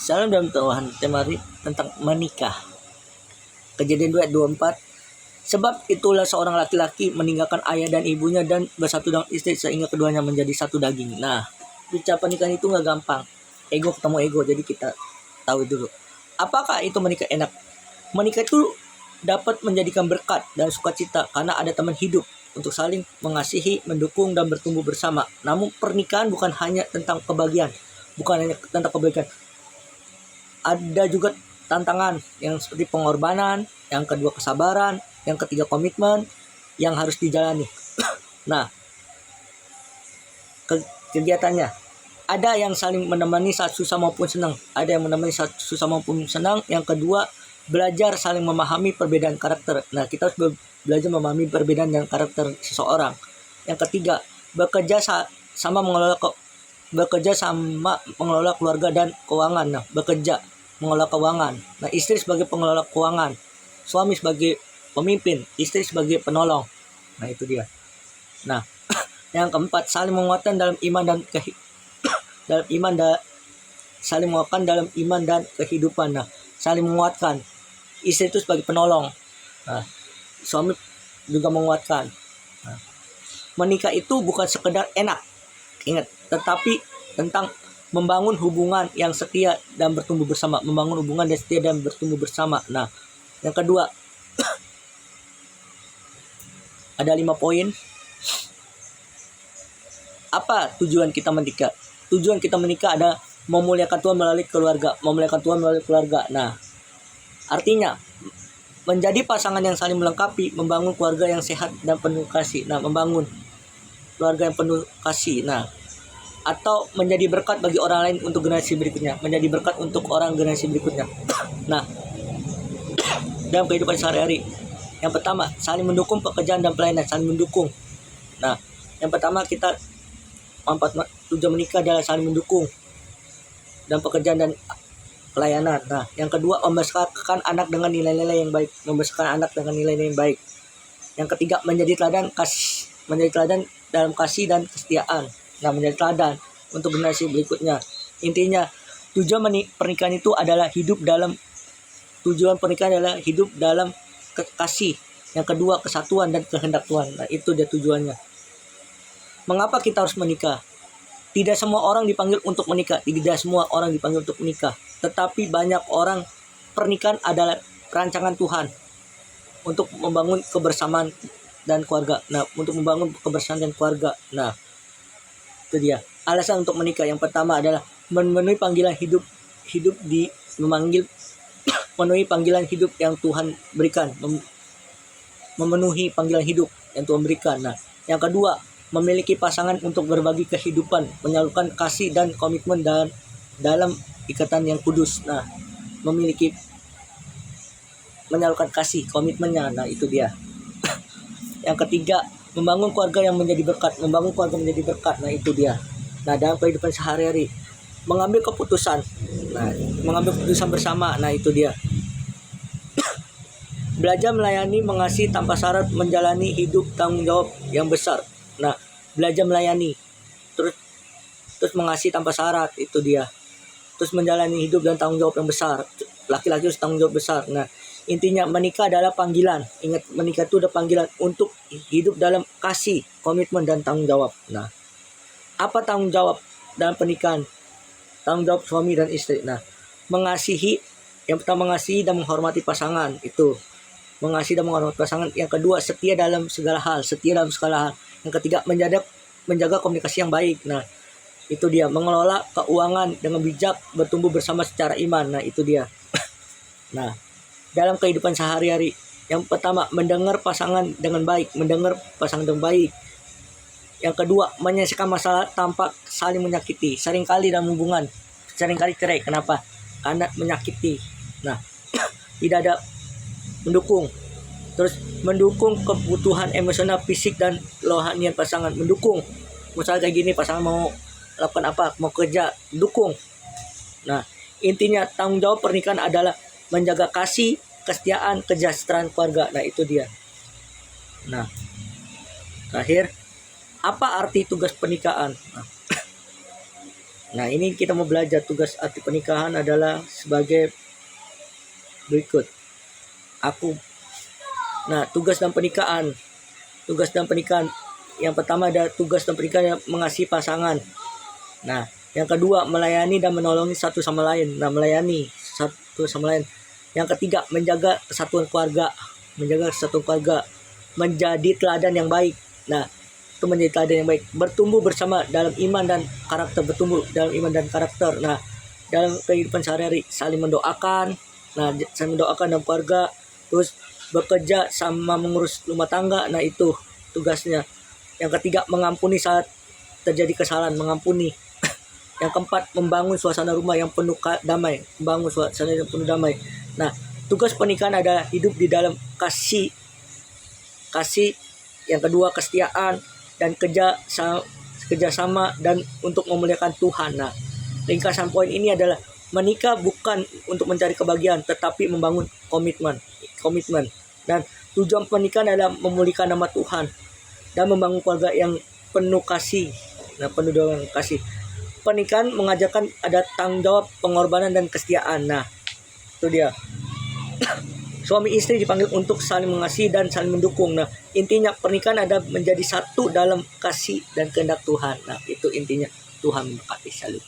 Salam dalam Tuhan, tema hari tentang menikah. Kejadian 2 ayat 24. Sebab itulah seorang laki-laki meninggalkan ayah dan ibunya dan bersatu dengan istri sehingga keduanya menjadi satu daging. Nah, bicara pernikahan itu nggak gampang. Ego ketemu ego, jadi kita tahu dulu. Apakah itu menikah enak? Menikah itu dapat menjadikan berkat dan sukacita karena ada teman hidup untuk saling mengasihi, mendukung, dan bertumbuh bersama. Namun pernikahan bukan hanya tentang kebahagiaan, ada juga tantangan yang seperti pengorbanan, yang kedua kesabaran, yang ketiga komitmen yang harus dijalani. Nah, kegiatannya ada yang saling menemani saat susah maupun senang, ada yang menemani saat susah maupun senang. Yang kedua, belajar saling memahami perbedaan karakter. Nah, kita harus belajar memahami perbedaan dan karakter seseorang. Yang ketiga, bekerja sama mengelola keluarga dan keuangan. Nah, bekerja mengelola keuangan. Nah, istri sebagai pengelola keuangan, suami sebagai pemimpin, istri sebagai penolong. Nah, itu dia. Nah, yang keempat, saling menguatkan dalam iman dan dalam iman dan kehidupan. Nah, saling menguatkan. Istri itu sebagai penolong. Nah, suami juga menguatkan. Nah, menikah itu bukan sekedar enak, ingat, tetapi tentang membangun hubungan yang setia dan bertumbuh bersama. Nah, yang kedua, ada 5 poin. Apa tujuan kita menikah? Tujuan kita menikah adalah memuliakan Tuhan melalui keluarga. Nah, artinya menjadi pasangan yang saling melengkapi, membangun keluarga yang sehat dan penuh kasih. Nah, membangun keluarga yang penuh kasih. Nah, atau menjadi berkat bagi orang lain untuk generasi berikutnya. Nah, dalam kehidupan sehari-hari, yang pertama, saling mendukung pekerjaan dan pelayanan, Nah, yang pertama tujuan menikah adalah saling mendukung dan pekerjaan dan pelayanan. Nah, yang kedua, membesarkan anak dengan nilai-nilai yang baik. Yang ketiga, menjadi teladan dalam kasih dan kesetiaan. Nah, menjadi teladan untuk generasi berikutnya. Intinya, tujuan pernikahan itu adalah hidup dalam kasih. Yang kedua, kesatuan dan kehendak Tuhan. Nah, itu dia tujuannya. Mengapa kita harus menikah? Tidak semua orang dipanggil untuk menikah. Tetapi banyak orang, pernikahan adalah rancangan Tuhan untuk membangun kebersamaan dan keluarga. Nah, itu dia. Alasan untuk menikah yang pertama adalah memenuhi panggilan memenuhi panggilan hidup yang Tuhan berikan. Nah, yang kedua, memiliki pasangan untuk berbagi kehidupan, menyalurkan kasih dan komitmen dalam ikatan yang kudus. Nah, menyalurkan kasih, komitmennya. Nah, itu dia. Yang ketiga, membangun keluarga yang menjadi berkat. Nah, itu dia. Nah, dalam kehidupan sehari-hari, mengambil keputusan bersama. Nah, itu dia. Belajar melayani, mengasihi tanpa syarat, menjalani hidup tanggung jawab yang besar. Nah, belajar melayani, terus mengasihi tanpa syarat, itu dia. Terus menjalani hidup dan tanggung jawab yang besar. Laki-laki harus tanggung jawab besar. Nah, intinya menikah adalah panggilan. Ingat, menikah itu adalah panggilan untuk hidup dalam kasih, komitmen, dan tanggung jawab. Nah, apa tanggung jawab dalam pernikahan? Tanggung jawab suami dan istri. Nah, yang pertama mengasihi dan menghormati pasangan. Itu mengasihi dan menghormati pasangan. Yang kedua, setia dalam segala hal. Yang ketiga, menjaga komunikasi yang baik. Nah, itu dia. Mengelola keuangan dengan bijak, bertumbuh bersama secara iman. Nah, itu dia. Nah, dalam kehidupan sehari-hari, yang pertama, mendengar pasangan dengan baik. Yang kedua, menyelesaikan masalah tanpa saling menyakiti. Seringkali dalam hubungan, cerai. Kenapa? Karena menyakiti. Nah, tidak ada mendukung. Terus mendukung kebutuhan emosional, fisik, dan rohanian pasangan. Mendukung. Misalnya kayak gini, pasangan mau lakukan apa, mau kerja, dukung. Nah, intinya tanggung jawab pernikahan adalah menjaga kasih, kesetiaan, kesejahteraan keluarga. Nah, itu dia. Nah, terakhir, apa arti tugas pernikahan? Nah, ini kita mau belajar tugas arti pernikahan adalah sebagai berikut. Tugas dan pernikahan. Tugas dan pernikahan. Yang pertama ada tugas dan pernikahan yang mengasihi pasangan. Nah, yang kedua melayani dan menolongi satu sama lain. Nah, melayani satu sama lain. Yang ketiga menjaga kesatuan keluarga. Menjadi teladan yang baik. Nah, itu menjadi teladan yang baik. Bertumbuh bersama dalam iman dan karakter. Nah, dalam kehidupan sehari-hari saling mendoakan. Nah, saling mendoakan dalam keluarga. Terus bekerja sama mengurus rumah tangga. Nah, itu tugasnya. Yang ketiga mengampuni saat terjadi kesalahan, mengampuni. Yang keempat membangun suasana rumah yang penuh damai. Nah, tugas pernikahan adalah hidup di dalam kasih. Yang kedua kesetiaan dan kerjasama dan untuk memuliakan Tuhan. Nah, ringkasan poin ini adalah menikah bukan untuk mencari kebahagiaan, tetapi membangun komitmen. Dan tujuan pernikahan adalah memulihkan nama Tuhan dan membangun keluarga yang penuh kasih. Nah, penuh dengan kasih. Pernikahan mengajarkan ada tanggung jawab, pengorbanan dan kesetiaan. Nah, itu dia. Suami istri dipanggil untuk saling mengasihi dan saling mendukung. Nah, intinya pernikahan ada menjadi satu dalam kasih dan kehendak Tuhan. Nah, itu intinya. Tuhan memberkati. Salut.